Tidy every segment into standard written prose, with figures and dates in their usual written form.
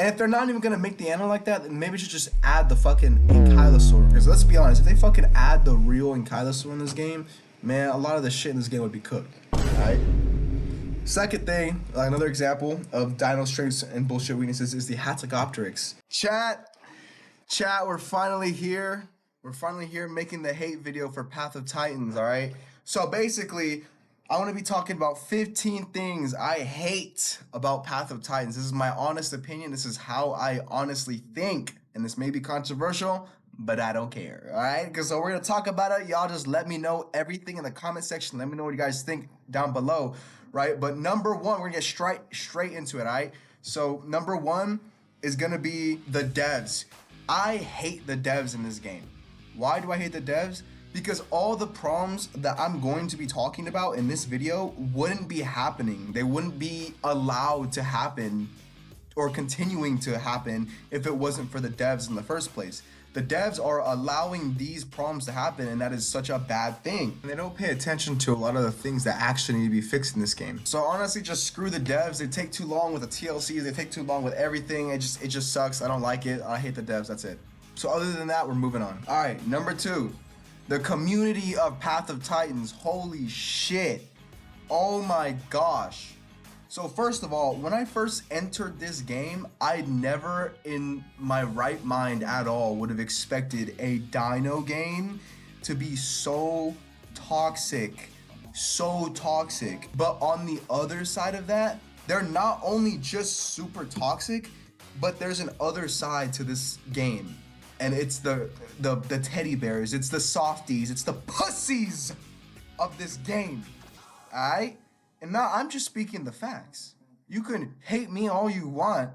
And if they're not even gonna make the animal like that, then maybe you should just add the fucking ankylosaur. Because let's be honest, if they fucking add the real ankylosaur in this game, man, a lot of the shit in this game would be cooked. Alright? Second thing, another example of dino strengths and bullshit weaknesses is the Hatagopteryx. Chat, we're finally here. We're finally here making the hate video for Path of Titans, alright? So basically, I want to be talking about 15 things I hate about Path of Titans. This is my honest opinion. This is how I honestly think. And this may be controversial, but I don't care, alright? Because so we're going to talk about it. Y'all just let me know everything in the comment section. Let me know what you guys think down below, right? But number one, we're going to get straight into it, alright? So number one is going to be the devs. I hate the devs in this game. Why do I hate the devs? Because all the problems that I'm going to be talking about in this video wouldn't be happening. They wouldn't be allowed to happen or continuing to happen if it wasn't for the devs in the first place. The devs are allowing these problems to happen, and that is such a bad thing. And they don't pay attention to a lot of the things that actually need to be fixed in this game. So honestly, just screw the devs. They take too long with the TLCs. They take too long with everything. It just sucks. I don't like it. I hate the devs. That's it. So other than that, we're moving on. All right, number two. The community of Path of Titans, holy shit. Oh my gosh. So first of all, when I first entered this game, I never in my right mind at all would have expected a dino game to be so toxic. But on the other side of that, they're not only just super toxic, but there's an other side to this game. And it's the teddy bears, it's the softies, it's the pussies of this game, alright? And now I'm just speaking the facts. You can hate me all you want,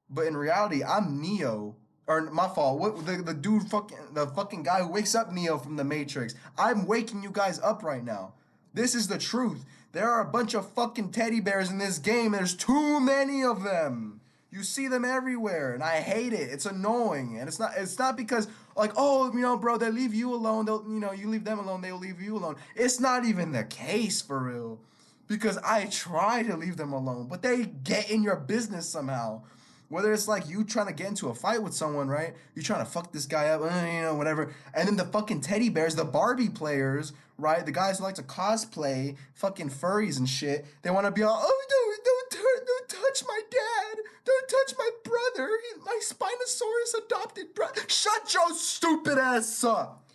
but in reality, I'm Neo. Or my fault, what the dude the fucking guy who wakes up Neo from the Matrix. I'm waking you guys up right now. This is the truth. There are a bunch of fucking teddy bears in this game. There's too many of them. You see them everywhere, and I hate it. It's annoying, and it's not because like, oh, you know, bro, they leave you alone. They'll, you know, you leave them alone, they'll leave you alone. It's not even the case for real, because I try to leave them alone, but they get in your business somehow. Whether it's like you trying to get into a fight with someone, right? You trying to fuck this guy up, you know, whatever. And then the fucking teddy bears, the Barbie players, right? The guys who like to cosplay, fucking furries and shit. They want to be all, oh, don't touch my dad. Don't touch my brother. My Spinosaurus adopted brother. Shut your stupid ass up.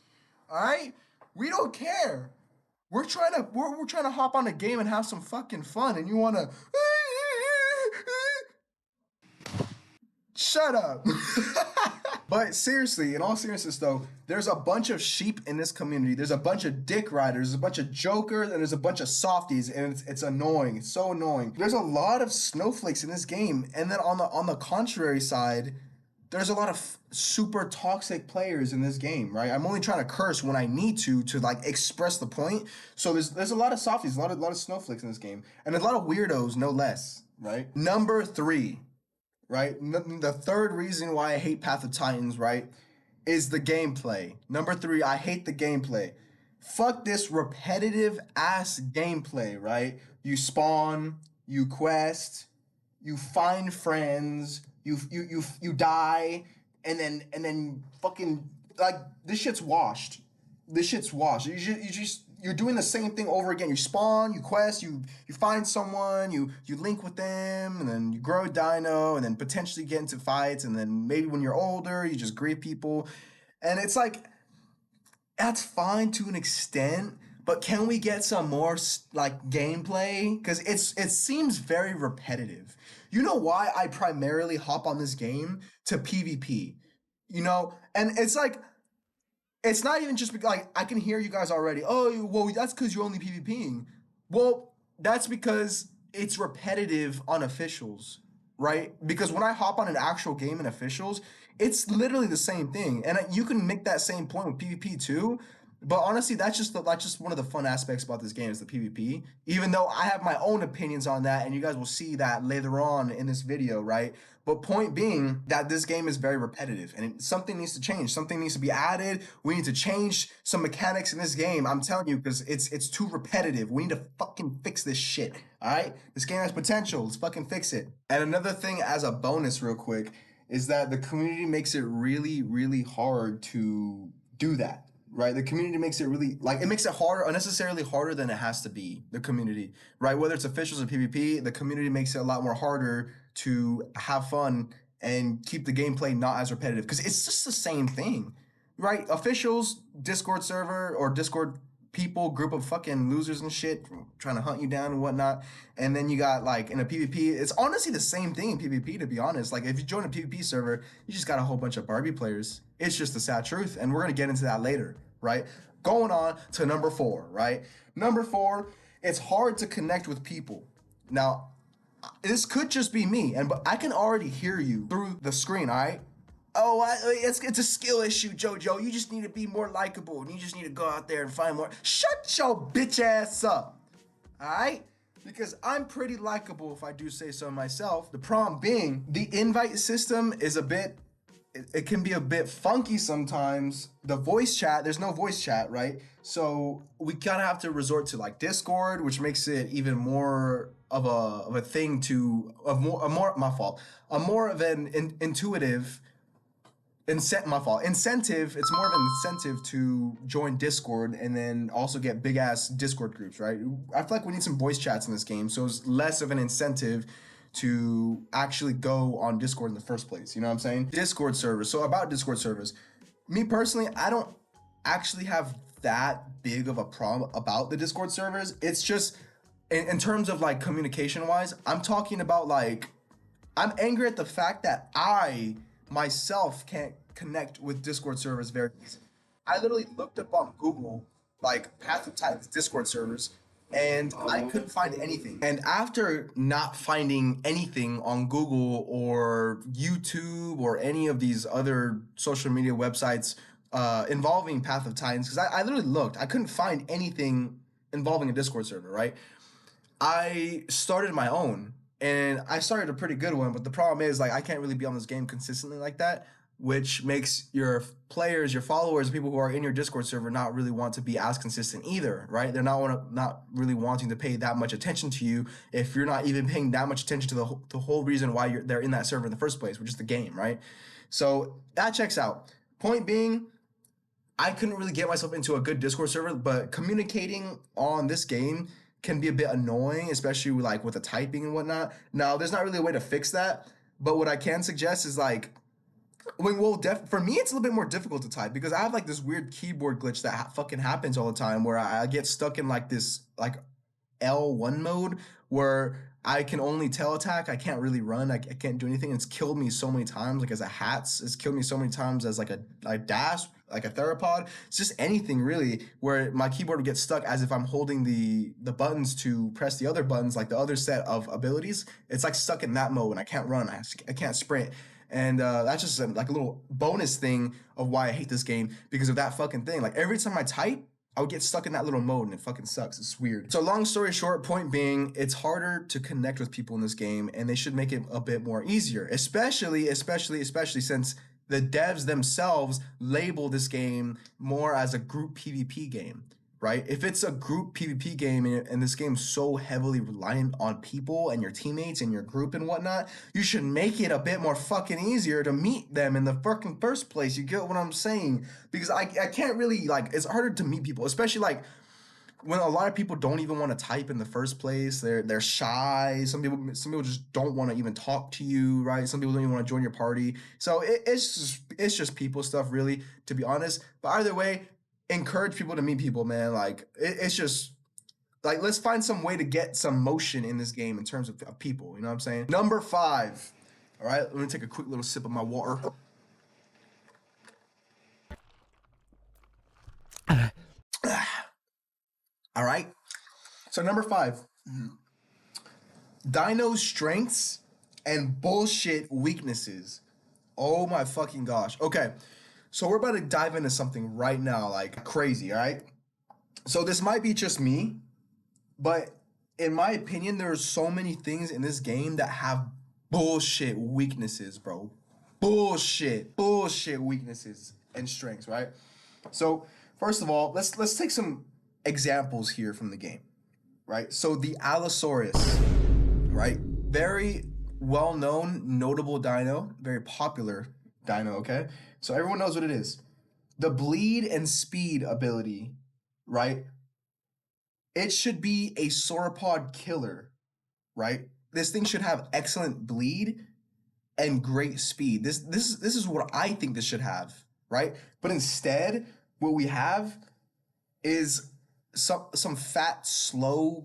All right? We don't care. We're trying to hop on a game and have some fucking fun, and you want to shut up. But seriously, in all seriousness though, there's a bunch of sheep in this community. There's a bunch of dick riders, there's a bunch of jokers, and there's a bunch of softies, and it's annoying. It's so annoying. There's a lot of snowflakes in this game, and then on the contrary side, there's a lot of super toxic players in this game, right? I'm only trying to curse when I need to like express the point. So there's a lot of softies, a lot of snowflakes in this game, and there's a lot of weirdos, no less, right? Number three. Right? The third reason why I hate Path of Titans, right, is the gameplay. Number three, I hate the gameplay. Fuck this repetitive ass gameplay, right? You spawn, you quest, you find friends, you die, and then fucking like this shit's washed. This shit's washed. You're doing the same thing over again. You spawn, you quest, you find someone, you link with them, and then you grow a dino, and then potentially get into fights, and then maybe when you're older, you just grieve people. And it's like, that's fine to an extent, but can we get some more like gameplay? Because it seems very repetitive. You know why I primarily hop on this game? To PvP. You know? And it's like, it's not even just because, like, I can hear you guys already. Oh, well, that's because you're only PvPing. Well, that's because it's repetitive on officials, right? Because when I hop on an actual game in officials, it's literally the same thing. And you can make that same point with PvP too, But honestly, that's just one of the fun aspects about this game is the PvP. Even though I have my own opinions on that, and you guys will see that later on in this video, right? But point being that this game is very repetitive, and something needs to change. Something needs to be added. We need to change some mechanics in this game. I'm telling you, because it's too repetitive. We need to fucking fix this shit. All right, this game has potential. Let's fucking fix it. And another thing, as a bonus, real quick, is that the community makes it really, really hard to do that, right? The community makes it really like it makes it harder, unnecessarily harder than it has to be. The community, right? Whether it's officials or PvP, the community makes it a lot more harder to have fun and keep the gameplay not as repetitive because it's just the same thing, right? Officials, Discord server or Discord people, group of fucking losers and shit trying to hunt you down and whatnot. And then you got like in a PvP, it's honestly the same thing in PvP to be honest. Like if you join a PvP server, you just got a whole bunch of Barbie players. It's just the sad truth. And we're gonna get into that later, right? Going on to number 4, right? Number 4, it's hard to connect with people. Now, this could just be me, but I can already hear you through the screen, all right? Oh, it's a skill issue, JoJo. You just need to be more likable, and you just need to go out there and find more. Shut your bitch ass up, all right? Because I'm pretty likable, if I do say so myself. The problem being, the invite system is a bit. It can be a bit funky sometimes. The voice chat, there's no voice chat, right? So we kind of have to resort to like Discord, which makes it even more of a thing to of more my fault, a more of an intuitive incentive. It's more of an incentive to join Discord and then also get big ass Discord groups, right? I feel like we need some voice chats in this game, so it's less of an incentive to actually go on Discord in the first place. You know what I'm saying? Discord servers. So about Discord servers, me personally, I don't actually have that big of a problem about the Discord servers. It's just in terms of like communication wise, I'm talking about like I'm angry at the fact that I myself can't connect with Discord servers very easily. I literally looked up on Google like Path of Titans Discord servers and I couldn't find anything. And after not finding anything on Google or YouTube or any of these other social media websites involving Path of Titans, because I literally looked, I couldn't find anything involving a Discord server, right? I started my own and I started a pretty good one, but the problem is like I can't really be on this game consistently like that, which makes your players, your followers, people who are in your Discord server not really want to be as consistent either, right? They're not really wanting to pay that much attention to you if you're not even paying that much attention to the whole reason why they're in that server in the first place, which is the game, right? So that checks out. Point being, I couldn't really get myself into a good Discord server, but communicating on this game can be a bit annoying, especially like with the typing and whatnot. Now, there's not really a way to fix that, but what I can suggest is like, for me, it's a little bit more difficult to type because I have like this weird keyboard glitch that fucking happens all the time where I get stuck in like this like L1 mode where I can only tail attack. I can't really run. I can't do anything. It's killed me so many times, like as a hats. It's killed me so many times as like a dash, like a theropod. It's just anything really where my keyboard would get stuck as if I'm holding the buttons to press the other buttons, like the other set of abilities. It's like stuck in that mode and I can't run. I can't sprint. And that's just like a little bonus thing of why I hate this game because of that fucking thing. Like every time I type, I would get stuck in that little mode and it fucking sucks. It's weird. So long story short, point being, it's harder to connect with people in this game and they should make it a bit more easier, especially since the devs themselves label this game more as a group PvP game, right? If it's a group PvP game and this game's so heavily reliant on people and your teammates and your group and whatnot, you should make it a bit more fucking easier to meet them in the fucking first place. You get what I'm saying? Because I can't really, like, it's harder to meet people, especially like when a lot of people don't even want to type in the first place. They're shy. Some people just don't want to even talk to you, right? Some people don't even want to join your party. So it's just people stuff, really, to be honest. But either way, encourage people to meet people, man. Like it's just like let's find some way to get some motion in this game in terms of people. You know what I'm saying? Number 5. All right, let me take a quick little sip of my water. All right. So number 5, Dino's strengths and bullshit weaknesses. Oh my fucking gosh. Okay. So we're about to dive into something right now, like crazy, all right? So this might be just me, but in my opinion, there are so many things in this game that have bullshit weaknesses, bro. Bullshit weaknesses and strengths, right? So first of all, let's take some examples here from the game, right? So the Allosaurus, right? Very well known, notable dino, very popular dino, okay? So everyone knows what it is. The bleed and speed ability, right? It should be a sauropod killer, right? This thing should have excellent bleed and great speed. This is what I think this should have, right? But instead, what we have is some fat, slow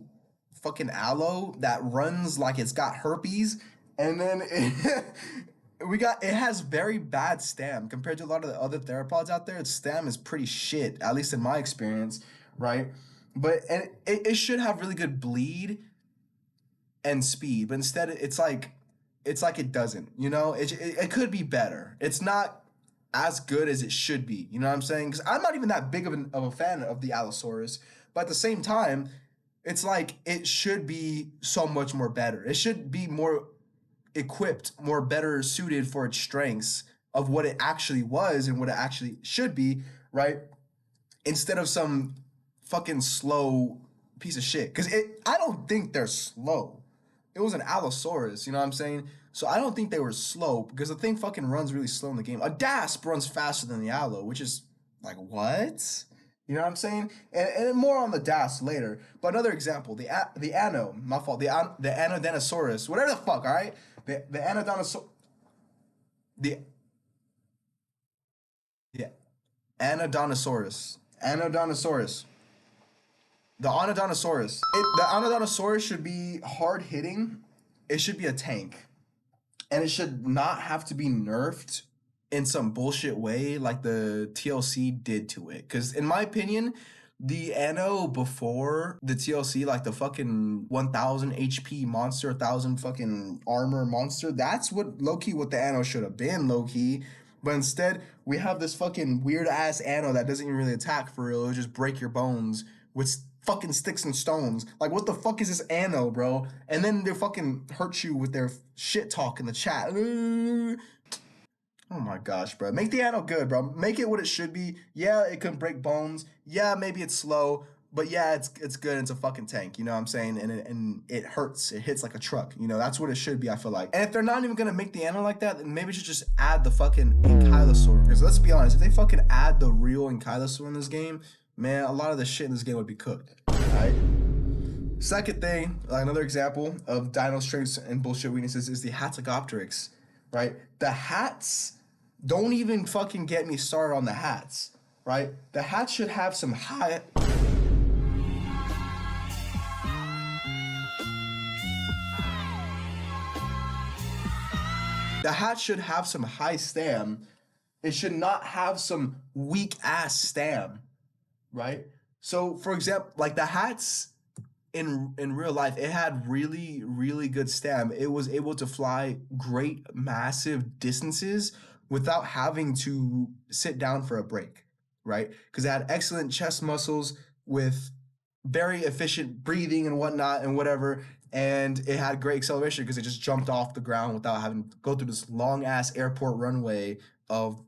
fucking aloe that runs like it's got herpes, and then it has very bad stam compared to a lot of the other theropods out there. Its stam is pretty shit, at least in my experience, right? But and it should have really good bleed and speed, but instead it's like it doesn't. It could be better. It's not as good as it should be. You know what I'm saying? Because I'm not even that big of a fan of the Allosaurus, but at the same time, it's like it should be so much more better. It should be more equipped, more better suited for its strengths of what it actually was and what it actually should be, right? Instead of some fucking slow piece of shit. Because I don't think they're slow. It was an Allosaurus, you know what I'm saying? So I don't think they were slow because the thing fucking runs really slow in the game. A Dasp runs faster than the Allo, which is like, what? You know what I'm saying? And more on the Das later. But another example, the Ano, my fault, the Anodanosaurus, whatever the fuck, all right? The Anodanosaurus, the yeah, Anodanosaurus. The Anodanosaurus should be hard hitting. It should be a tank. And it should not have to be nerfed in some bullshit way like the TLC did to it. Because in my opinion, the Ano before the TLC, like the fucking 1000 HP monster, 1000 fucking armor monster, that's what low-key what the Ano should have been, low-key. But instead, we have this fucking weird ass Ano that doesn't even really attack for real. It'll just break your bones with fucking sticks and stones. Like, what the fuck is this Ano, bro? And then they fucking hurt you with their shit talk in the chat. Oh my gosh, bro. Make the Ano good, bro. Make it what it should be. Yeah, it can break bones. Yeah, maybe it's slow. But yeah, it's good. It's a fucking tank. You know what I'm saying? And it hurts. It hits like a truck. That's what it should be, I feel like. And if they're not even going to make the Ano like that, then maybe it should just add the fucking Ankylosaur. Because let's be honest, if they fucking add the real Ankylosaur in this game, man, a lot of the shit in this game would be cooked. Alright? Second thing, another example of dino strengths and bullshit weaknesses is the Hatzegopteryx, right? The hats, don't even fucking get me started on the hats, right? The hats should have some high... The hat should have some high stam. It should not have some weak ass stam, right? So, for example, like the hats in real life, it had really good stam. It was able to fly great massive distances without having to sit down for a break, right? Because it had excellent chest muscles with very efficient breathing and whatnot and whatever. And it had great acceleration because it just jumped off the ground without having to go through this long ass airport runway of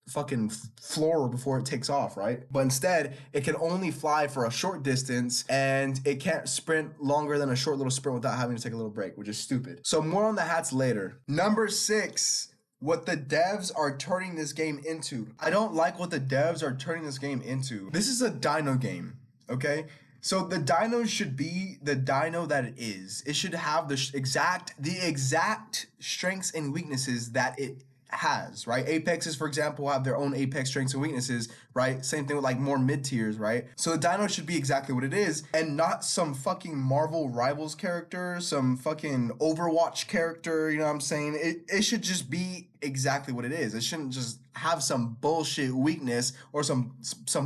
fucking floor before it takes off, right? But instead, it can only fly for a short distance and it can't sprint longer than a short little sprint without having to take a little break, which is stupid. So more on the hats later. Number 6, what the devs are turning this game into. I don't like what the devs are turning this game into. This is a dino game, okay? So the dino should be the dino that it is. It should have the exact strengths and weaknesses that it has, right? Apexes, for example, have their own apex strengths and weaknesses, right? Same thing with like more mid tiers, right? So the dino should be exactly what it is and not some fucking Marvel Rivals character, some fucking Overwatch character, you know what I'm saying? It should just be exactly what it is. It shouldn't just have some bullshit weakness or some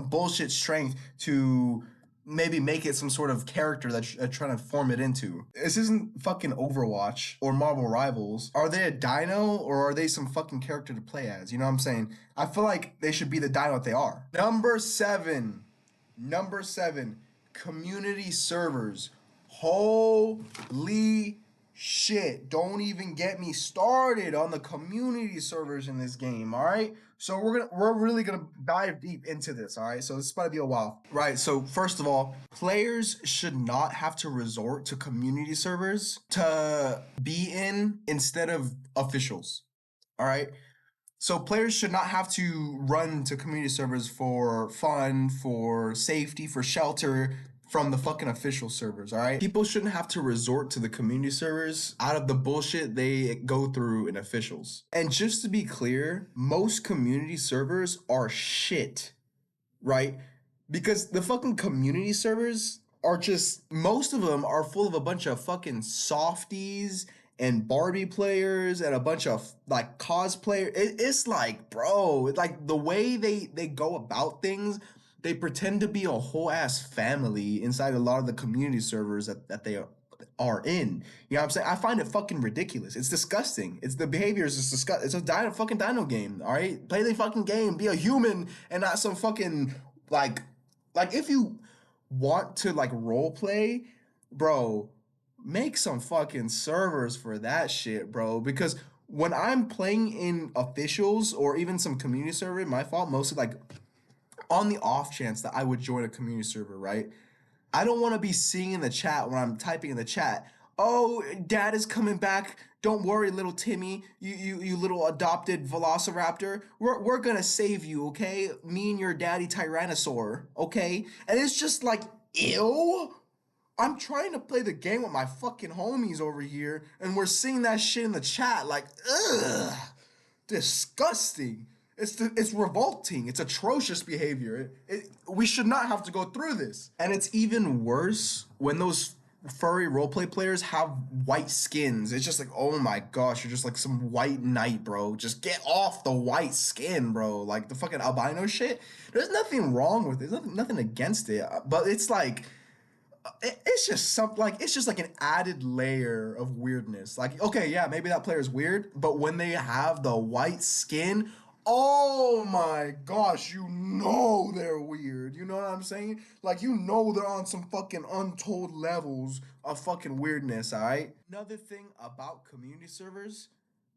bullshit strength to maybe make it some sort of character that you're trying to form it into. This isn't fucking Overwatch or Marvel Rivals. Are they a dino or are they some fucking character to play as? You know what I'm saying? I feel like they should be the dino that they are. Number seven, community servers. Holy shit. Don't even get me started on the community servers in this game, all right? So we're really gonna dive deep into this, all right? So this is about to be a while. Right, so first of all, players should not have to resort to community servers to be in instead of officials. All right. So players should not have to run to community servers for fun, for safety, for shelter from the fucking official servers, all right? People shouldn't have to resort to the community servers out of the bullshit they go through in officials. And just to be clear, most community servers are shit, right? Because the fucking community servers are just, most of them are full of a bunch of fucking softies and Barbie players and a bunch of like cosplayers. It's like, bro, like the way they go about things, they pretend to be a whole ass family inside a lot of the community servers that they are in. You know what I'm saying? I find it fucking ridiculous. It's disgusting. It's the behavior is just disgusting. It's a fucking dino game, all right? Play the fucking game. Be a human and not some fucking like if you want to like role play, bro, make some fucking servers for that shit, bro. Because when I'm playing in officials or even some community server, my fault, mostly like on the off chance that I would join a community server, right? I don't want to be seeing in the chat when I'm typing in the chat, oh, dad is coming back. Don't worry, little Timmy, you little adopted velociraptor. We're gonna save you, okay? Me and your daddy Tyrannosaur, okay? And it's just like, ew. I'm trying to play the game with my fucking homies over here, and we're seeing that shit in the chat. Like, ugh, disgusting. It's revolting. It's atrocious behavior. We should not have to go through this. And it's even worse when those furry roleplay players have white skins. It's just like, oh my gosh, you're just like some white knight, bro. Just get off the white skin, bro. Like the fucking albino shit. There's nothing wrong with it. There's nothing against it. But it's like, it's just something like it's just like an added layer of weirdness. Like, okay, yeah, maybe that player is weird, but when they have the white skin, oh my gosh, you know they're weird. You know what I'm saying? Like, you know they're on some fucking untold levels of fucking weirdness, all right? Another thing about community servers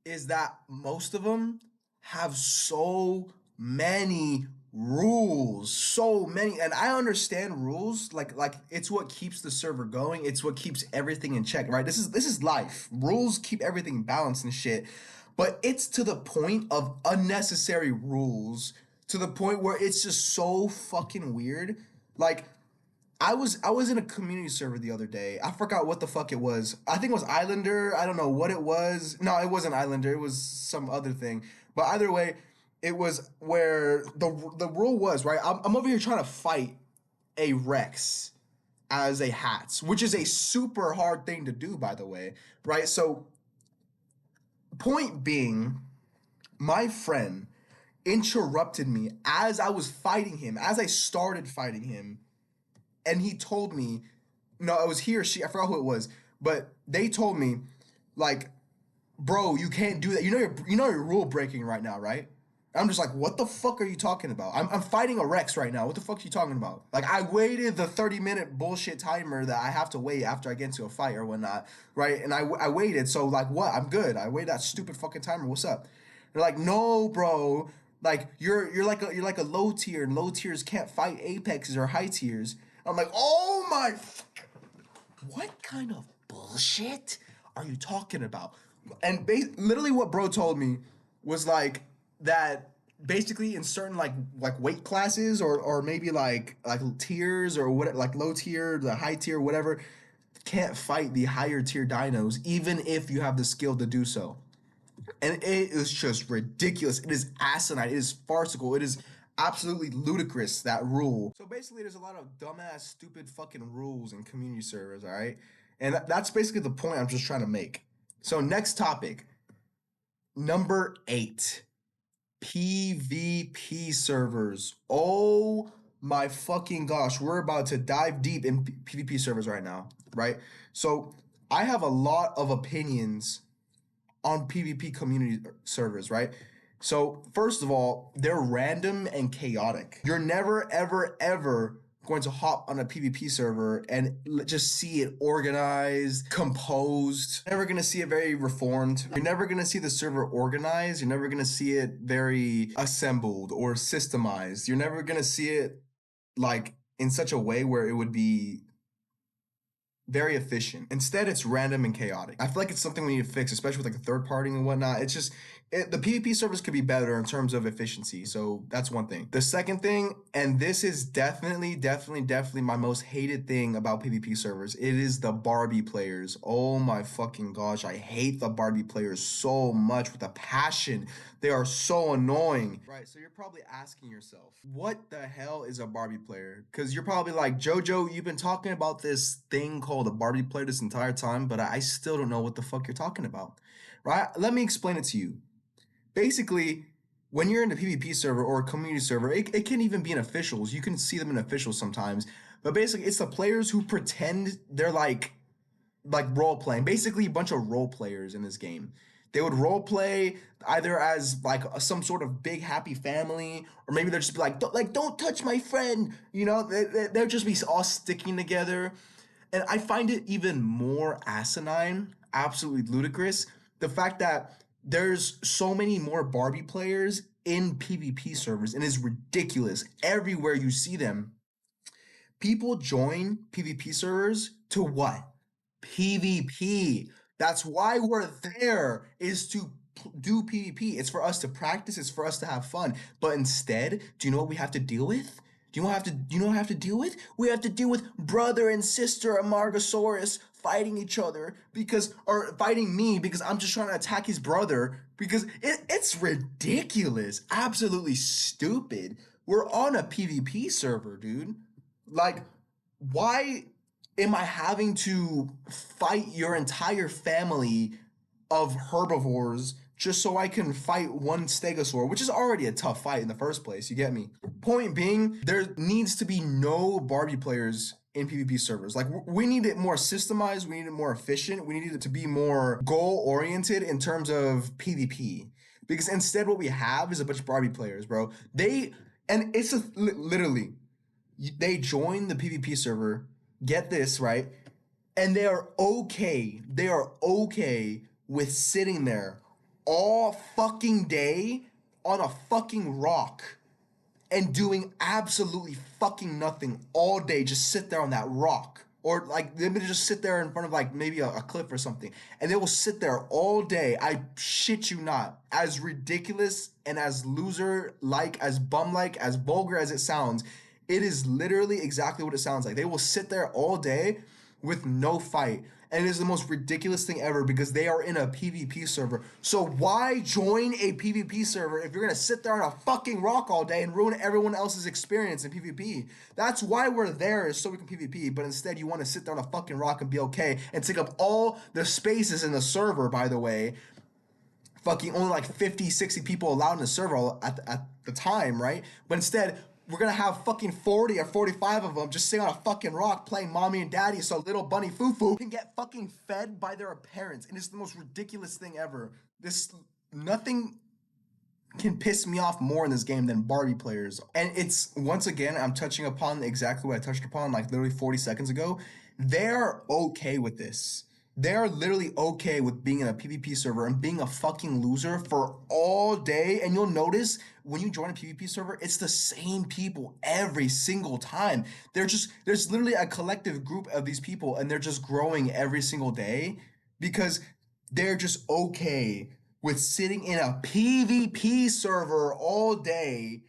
is that most of them have so many rules, so many. And I understand rules, like it's what keeps the server going, it's what keeps everything in check, right? This is life. Rules keep everything balanced and shit. But it's to the point of unnecessary rules, to the point where it's just so fucking weird. Like, I was in a community server the other day. I forgot what the fuck it was. I think it was Islander. I don't know what it was. No, it wasn't Islander. It was some other thing. But either way, it was where the rule was, right? I'm over here trying to fight a Rex as a Hats, which is a super hard thing to do, by the way, right? So, point being, my friend interrupted me as I was fighting him, as I started fighting him, and he told me, no, it was he or she, I forgot who it was, but they told me, like, bro, you can't do that. You know you're rule breaking right now, right? I'm just like, what the fuck are you talking about? I'm fighting a Rex right now. What the fuck are you talking about? Like, I waited the 30-minute bullshit timer that I have to wait after I get into a fight or whatnot, right? And I waited, so like, what? I'm good. I waited that stupid fucking timer. What's up? They're like, no, bro. Like, you're like a low tier, and low tiers can't fight apexes or high tiers. I'm like, oh my, what kind of bullshit are you talking about? And literally what bro told me was like that basically in certain like weight classes or maybe like tiers or what, like low tier, the high tier, whatever, can't fight the higher tier dinos even if you have the skill to do so. And it is just ridiculous. It is asinine. It is farcical. It is absolutely ludicrous, that rule. So basically, there's a lot of dumbass, stupid fucking rules in community servers, all right? And that's basically the point I'm just trying to make. So next topic, number 8, PvP servers. Oh my fucking gosh, we're about to dive deep in PvP servers right now, right? So I have a lot of opinions on PvP community servers, right? So first of all, they're random and chaotic. You're never, ever, ever going to hop on a PvP server and just see it organized, composed. You're never gonna see it very reformed. You're never gonna see the server organized. You're never gonna see it very assembled or systemized. You're never gonna see it like in such a way where it would be very efficient. Instead, it's random and chaotic. I feel like it's something we need to fix, especially with like the third party and whatnot. It's just the PvP servers could be better in terms of efficiency. So that's one thing. The second thing, and this is definitely my most hated thing about PvP servers, it is the Barbie players. Oh my fucking gosh, I hate the Barbie players so much with a passion. They are so annoying. Right, so you're probably asking yourself, what the hell is a Barbie player? Because you're probably like, Jojo, you've been talking about this thing called a Barbie player this entire time, but I still don't know what the fuck you're talking about. Right? Let me explain it to you. Basically, when you're in a PvP server or a community server, it can even be in officials. You can see them in officials sometimes. But basically, it's the players who pretend they're like role playing. Basically, a bunch of role players in this game. They would role play either as like some sort of big happy family, or maybe they'll just be like, don't touch my friend. You know, they'll just be all sticking together. And I find it even more asinine, absolutely ludicrous, the fact that there's so many more Barbie players in PvP servers, and it's ridiculous. Everywhere you see them, people join PvP servers to what? PvP. That's why we're there, is to do PvP. It's for us to practice, it's for us to have fun. But instead, do you know what we have to deal with? Do you know what I have to deal with? We have to deal with brother and sister Amargasaurus fighting each other or fighting me because I'm just trying to attack his brother because it's ridiculous. Absolutely stupid. We're on a PvP server, dude. Like, why am I having to fight your entire family of herbivores just so I can fight one stegosaur, which is already a tough fight in the first place? You get me? Point being, there needs to be no Barbie players in PvP servers. Like, we need it more systemized, we need it more efficient, we need it to be more goal oriented in terms of PvP. Because instead, what we have is a bunch of Barbie players, bro. And it's literally, they join the PvP server, get this, right? And they are okay. They are okay with sitting there all fucking day on a fucking rock and doing absolutely fucking nothing all day. Just sit there on that rock. Or like they would just sit there in front of like maybe a cliff or something. And they will sit there all day. I shit you not. As ridiculous and as loser like, as bum like, as vulgar as it sounds, it is literally exactly what it sounds like. They will sit there all day with no fight. And it is the most ridiculous thing ever because they are in a PvP server. So why join a PvP server if you're gonna sit there on a fucking rock all day and ruin everyone else's experience in PvP? That's why we're there, is so we can PvP, but instead you want to sit there on a fucking rock and be okay and take up all the spaces in the server, by the way. Fucking only like 50, 60 people allowed in the server at the time, right? But instead, we're gonna have fucking 40 or 45 of them just sitting on a fucking rock playing mommy and daddy so little bunny foo-foo can get fucking fed by their parents. And it's the most ridiculous thing ever. Nothing can piss me off more in this game than Barbie players. And it's, once again, I'm touching upon exactly what I touched upon like literally 40 seconds ago. They're okay with this. They're literally okay with being in a PvP server and being a fucking loser for all day. And you'll notice when you join a PvP server, it's the same people every single time. There's literally a collective group of these people and they're just growing every single day because they're just okay with sitting in a PvP server all day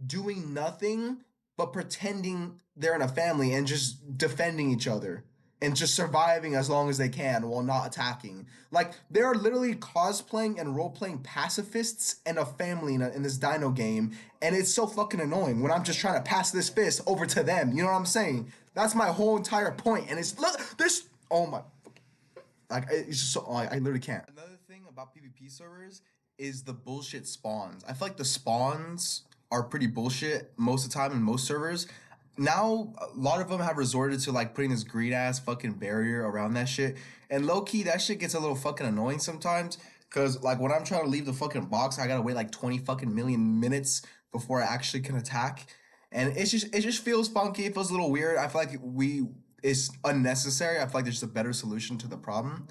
doing nothing but pretending they're in a family and just defending each other and just surviving as long as they can while not attacking. Like, they're literally cosplaying and role-playing pacifists and a family in this dino game, and it's so fucking annoying when I'm just trying to pass this fist over to them. You know what I'm saying? That's my whole entire point, and it's look this. Oh my. Like, it's just so, I literally can't. Another thing about PvP servers is the bullshit spawns. I feel like the spawns are pretty bullshit most of the time in most servers. Now a lot of them have resorted to like putting this green ass fucking barrier around that shit, and low key that shit gets a little fucking annoying sometimes. Cause like when I'm trying to leave the fucking box, I gotta wait like 20 fucking million minutes before I actually can attack, and it just feels funky. It feels a little weird. I feel like it's unnecessary. I feel like there's a better solution to the problem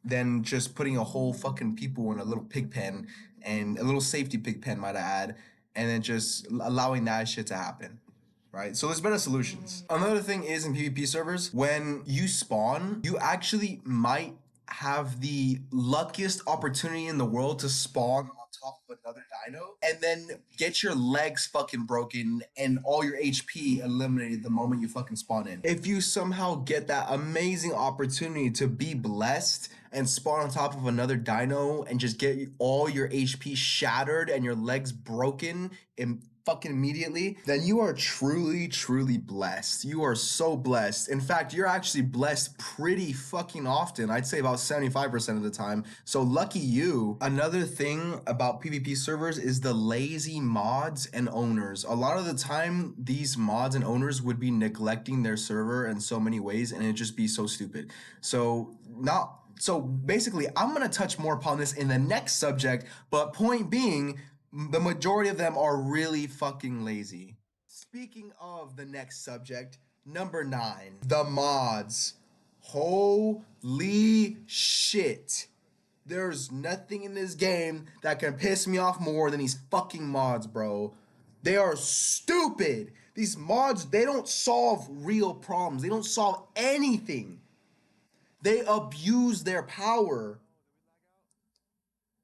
than just putting a whole fucking people in a little pig pen, and a little safety pig pen, might I add, and then just allowing that shit to happen. Right? So there's better solutions. Another thing is in PvP servers, when you spawn, you actually might have the luckiest opportunity in the world to spawn on top of another dino and then get your legs fucking broken and all your HP eliminated the moment you fucking spawn in. If you somehow get that amazing opportunity to be blessed and spawn on top of another dino and just get all your HP shattered and your legs broken in fucking immediately, then you are truly, truly blessed. You are so blessed. In fact, you're actually blessed pretty fucking often. I'd say about 75% of the time. So lucky you. Another thing about PvP servers is the lazy mods and owners. A lot of the time, these mods and owners would be neglecting their server in so many ways, and it'd just be so stupid. So basically, I'm gonna touch more upon this in the next subject, but point being, the majority of them are really fucking lazy. Speaking of the next subject, number 9, the mods. Holy shit. There's nothing in this game that can piss me off more than these fucking mods, bro. They are stupid. These mods, they don't solve real problems. They don't solve anything. They abuse their power.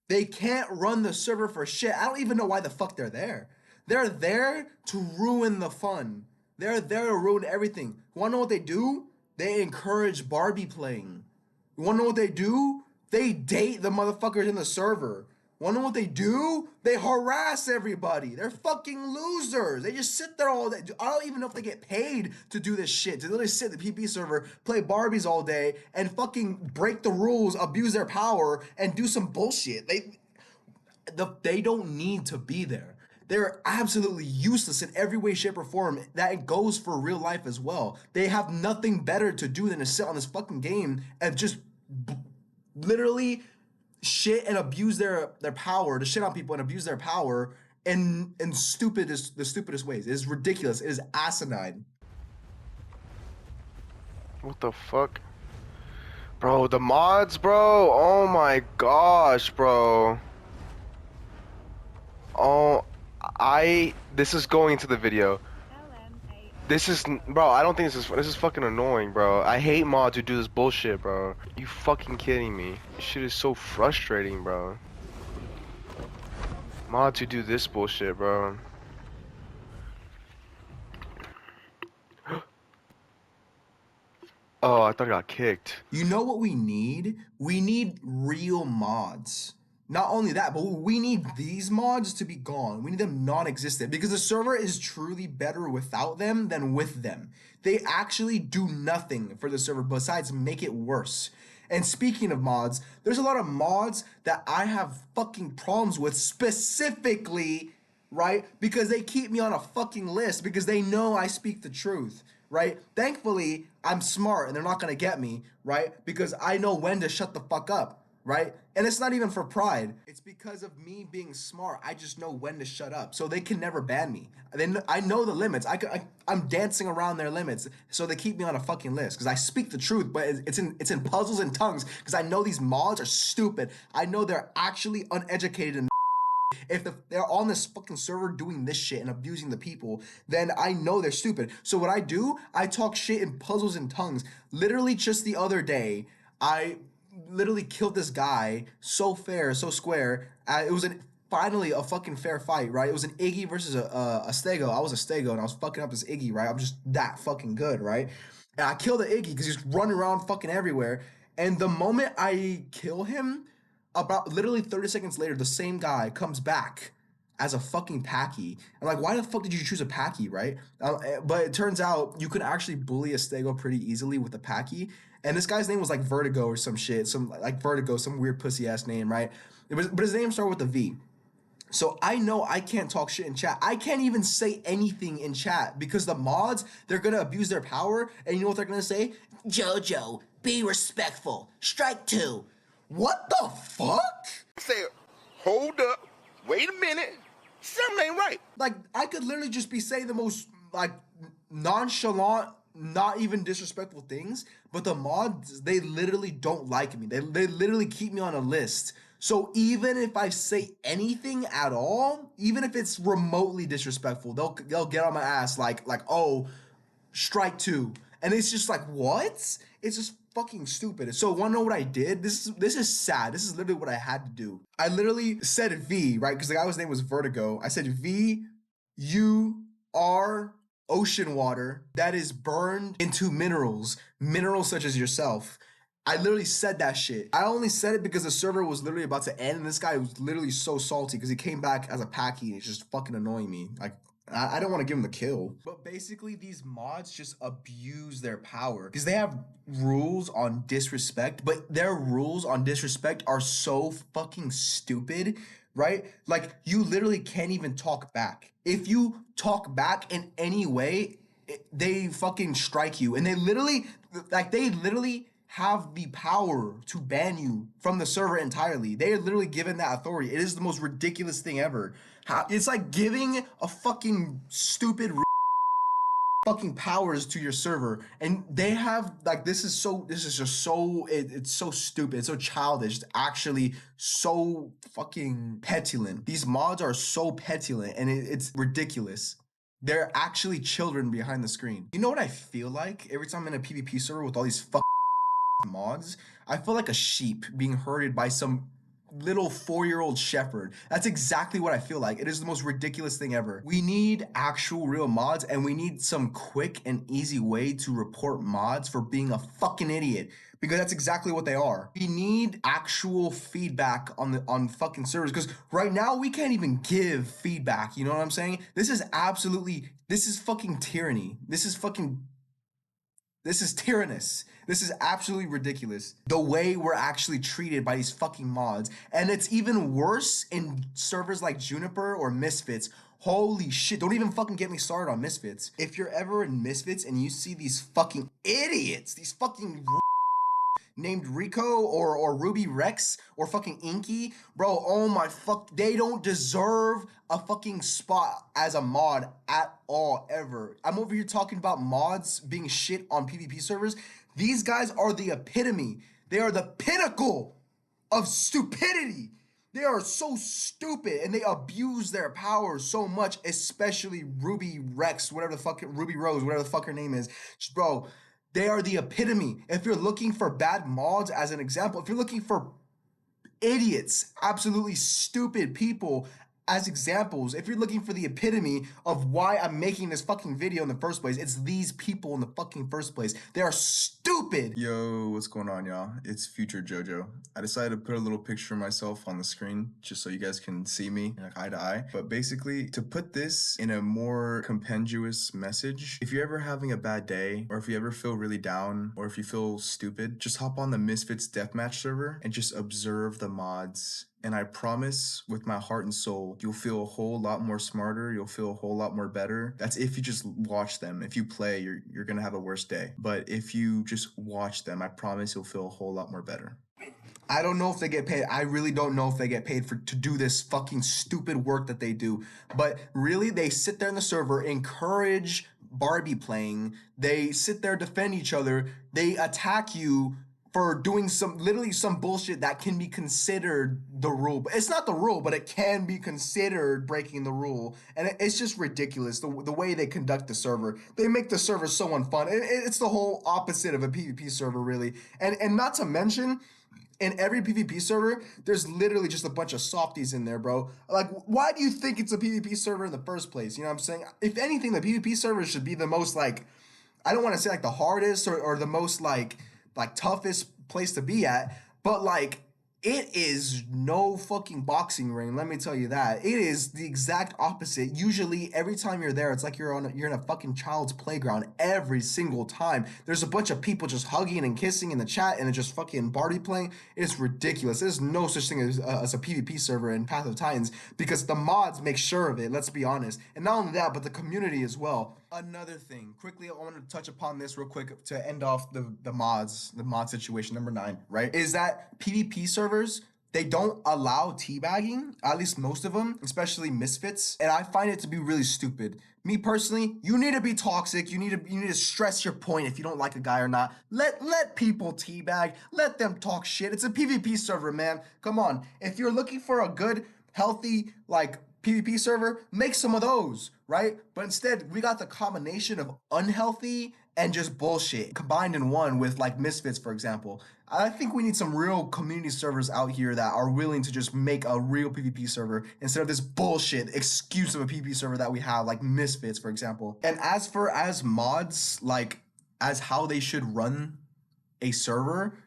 They can't run the server for shit. I don't even know why the fuck they're there. They're there to ruin the fun. They're there to ruin everything. You wanna know what they do? They encourage Barbie playing. You wanna know what they do? They date the motherfuckers in the server. Wanna know what they do? They harass everybody. They're fucking losers. They just sit there all day. I don't even know if they get paid to do this shit. To literally sit at the PP server, play Barbies all day, and fucking break the rules, abuse their power, and do some bullshit. They don't need to be there. They're absolutely useless in every way, shape, or form. That goes for real life as well. They have nothing better to do than to sit on this fucking game and just literally shit and abuse their power, to shit on people and abuse their power in the stupidest ways. It is ridiculous. It is asinine. What the fuck? Bro, the mods, bro. Oh my gosh, bro. Oh, this is going into the video. This is, bro, I don't think this is fucking annoying, bro. I hate mods who do this bullshit, bro. You fucking kidding me? This shit is so frustrating, bro. Mods who do this bullshit, bro. Oh, I thought I got kicked. You know what we need? We need real mods. Not only that, but we need these mods to be gone. We need them non-existent because the server is truly better without them than with them. They actually do nothing for the server besides make it worse. And speaking of mods, there's a lot of mods that I have fucking problems with, specifically, right? Because they keep me on a fucking list because they know I speak the truth, right? Thankfully, I'm smart and they're not gonna get me, right? Because I know when to shut the fuck up, right? And it's not even for pride. It's because of me being smart. I just know when to shut up, so they can never ban me. I know the limits. I'm dancing around their limits, so they keep me on a fucking list because I speak the truth. But it's in puzzles and tongues because I know these mods are stupid. I know they're actually uneducated and if they're on this fucking server doing this shit and abusing the people, then I know they're stupid. So what I do, I talk shit in puzzles and tongues. Literally just the other day, I literally killed this guy so fair, so square. It was finally a fucking fair fight, right? It was an Iggy versus a Stego. I was a Stego and I was fucking up this Iggy, right? I'm just that fucking good, right? And I killed the Iggy because he's running around fucking everywhere. And the moment I kill him, about literally 30 seconds later, the same guy comes back as a fucking Packy. I'm like, why the fuck did you choose a Packy, right? But it turns out you could actually bully a Stego pretty easily with a Packy. And this guy's name was like Vertigo or some shit, some like Vertigo, some weird pussy ass name, right? But his name started with a V. So I know I can't talk shit in chat. I can't even say anything in chat because the mods, they're gonna abuse their power, and you know what they're gonna say? Jojo, be respectful. Strike two. What the fuck? Say, hold up, wait a minute, something ain't right. Like, I could literally just be saying the most, like, nonchalant, not even disrespectful things, but the mods, they literally don't like me. They literally keep me on a list. So even if I say anything at all, even if it's remotely disrespectful, they'll get on my ass like, oh, strike two. And it's just like, what? It's just fucking stupid. So wanna know what I did? This is sad. This is literally what I had to do. I literally said V, right? Because the guy's name was Vertigo. I said V U R ocean water that is burned into minerals such as yourself. I literally said that shit. I only said it because the server was literally about to end, and this guy was literally so salty because he came back as a packy and it's just fucking annoying me. Like, I don't want to give him the kill. But basically, these mods just abuse their power because they have rules on disrespect, but their rules on disrespect are so fucking stupid, right? Like, you literally can't even talk back. If you talk back in any way, they fucking strike you. And they literally have the power to ban you from the server entirely. They are literally given that authority. It is the most ridiculous thing ever. It's like giving a fucking stupid fucking powers to your server, and they have like this is just so it's so stupid, it's so childish, it's actually so fucking petulant. These mods are so petulant, and it's ridiculous. They're actually children behind the screen. You know what I feel like every time I'm in a PvP server with all these fucking mods? I feel like a sheep being herded by some little 4-year-old shepherd. That's exactly what I feel like. It is the most ridiculous thing ever. We need actual real mods, and we need some quick and easy way to report mods for being a fucking idiot, because that's exactly what they are. We need actual feedback on fucking servers, because right now we can't even give feedback. You know what I'm saying? This is fucking tyranny. This is tyrannous. This is absolutely ridiculous. The way we're actually treated by these fucking mods. And it's even worse in servers like Juniper or Misfits. Holy shit, don't even fucking get me started on Misfits. If you're ever in Misfits and you see these fucking idiots, these fucking named Rico or Ruby Rex or fucking Inky, bro, oh my fuck, they don't deserve a fucking spot as a mod at all, ever. I'm over here talking about mods being shit on PvP servers. These guys are the epitome. They are the pinnacle of stupidity. They are so stupid, and they abuse their power so much, especially Ruby Rex, whatever the fuck, Ruby Rose, whatever the fuck her name is. Bro, they are the epitome. If you're looking for bad mods as an example, if you're looking for idiots, absolutely stupid people as examples, if you're looking for the epitome of why I'm making this fucking video in the first place, it's these people in the fucking first place. They are stupid. Yo, what's going on, y'all? It's Future Jojo. I decided to put a little picture of myself on the screen just so you guys can see me like eye to eye. But basically, to put this in a more compendious message, if you're ever having a bad day, or if you ever feel really down, or if you feel stupid, just hop on the Misfits Deathmatch server and just observe the mods. And I promise, with my heart and soul, you'll feel a whole lot more smarter. You'll feel a whole lot more better. That's if you just watch them. If you play, you're gonna have a worse day. But if you just watch them, I promise you'll feel a whole lot more better. I don't know if they get paid. I really don't know if they get paid to do this fucking stupid work that they do. But really, they sit there in the server, encourage Barbie playing. They sit there, defend each other. They attack you for doing literally some bullshit that can be considered the rule. But it's not the rule, but it can be considered breaking the rule. And it's just ridiculous, the way they conduct the server. They make the server so unfun. It's the whole opposite of a PvP server, really. And not to mention, in every PvP server, there's literally just a bunch of softies in there, bro. Like, why do you think it's a PvP server in the first place? You know what I'm saying? If anything, the PvP server should be the most, like, I don't want to say like the hardest or the most like toughest place to be at, but like It is no fucking boxing ring, let me tell you that. It is the exact opposite. Usually, every time you're there, it's like you're in a fucking child's playground every single time. There's a bunch of people just hugging and kissing in the chat and just fucking party playing. It's ridiculous. There's no such thing as a PvP server in Path of Titans because the mods make sure of it, let's be honest. And not only that, but the community as well. Another thing, quickly, I want to touch upon this real quick to end off the mod situation, number 9, right? Is that PvP servers, they don't allow teabagging, at least most of them, especially misfits, and I find it to be really stupid. Me personally, you need to be toxic, you need to stress your point if you don't like a guy or not. Let people teabag, let them talk shit. It's a PvP server, man. Come on. If you're looking for a good, healthy, like, PvP server, make some of those, right? But instead, we got the combination of unhealthy and just bullshit combined in one with like misfits, for example. I think we need some real community servers out here that are willing to just make a real PvP server instead of this bullshit excuse of a PvP server that we have, like misfits, for example. And as mods, like as how they should run a server,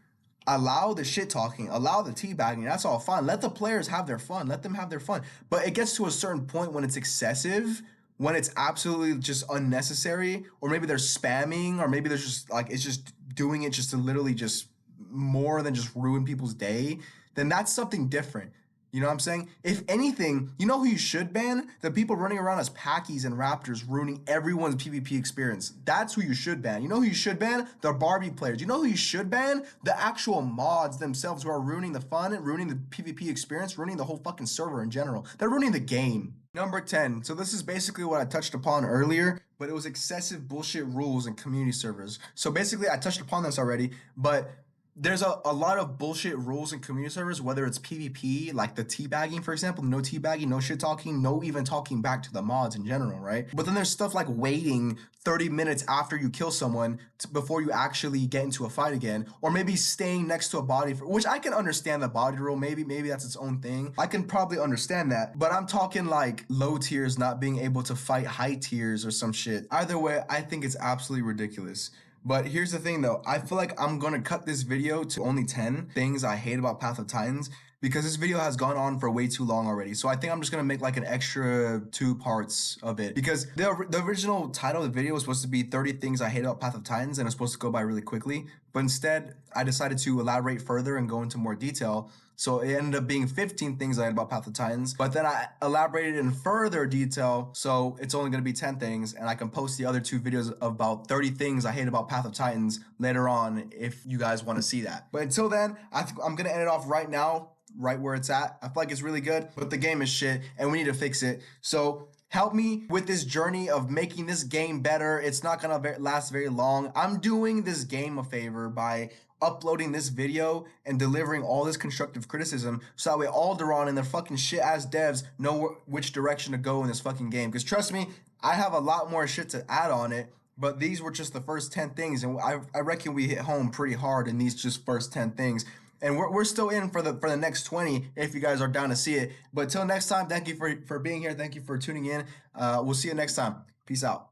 allow the shit talking, allow the teabagging. That's all fine. Let the players have their fun. Let them have their fun. But it gets to a certain point when it's excessive, when it's absolutely just unnecessary, or maybe they're spamming, or maybe they're just like, it's just doing it just to literally just more than just ruin people's day. Then that's something different. You know what I'm saying? If anything, you know who you should ban? The people running around as Packies and Raptors ruining everyone's PvP experience. That's who you should ban. You know who you should ban? The Barbie players. You know who you should ban? The actual mods themselves who are ruining the fun and ruining the PvP experience, ruining the whole fucking server in general. They're ruining the game. Number 10. So this is basically what I touched upon earlier, but it was excessive bullshit rules in community servers. So basically I touched upon this already, but there's a lot of bullshit rules in community servers, whether it's PvP, like the teabagging, for example, no teabagging, no shit talking, no even talking back to the mods in general, right? But then there's stuff like waiting 30 minutes after you kill someone before you actually get into a fight again, or maybe staying next to a body, which I can understand the body rule, maybe that's its own thing. I can probably understand that, but I'm talking like low tiers not being able to fight high tiers or some shit. Either way, I think it's absolutely ridiculous. But here's the thing though, I feel like I'm gonna cut this video to only 10 things I hate about Path of Titans because this video has gone on for way too long already. So I think I'm just gonna make like an extra 2 parts of it because the original title of the video was supposed to be 30 things I hate about Path of Titans and it's supposed to go by really quickly. But instead, I decided to elaborate further and go into more detail. So it ended up being 15 things I hate about Path of Titans, but then I elaborated in further detail, so it's only going to be 10 things, and I can post the other 2 videos of about 30 things I hate about Path of Titans later on if you guys want to see that. But until then, I'm going to end it off right now, right where it's at. I feel like it's really good, but the game is shit, and we need to fix it. So help me with this journey of making this game better. It's not going to last very long. I'm doing this game a favor by uploading this video and delivering all this constructive criticism so that way all Duran and their fucking shit ass devs know which direction to go in this fucking game. Because trust me, I have a lot more shit to add on it, but these were just the first 10 things, and I reckon we hit home pretty hard in these just first 10 things. And we're still in for the next 20 if you guys are down to see it. But till next time, thank you for being here. Thank you for tuning in. We'll see you next time. Peace out.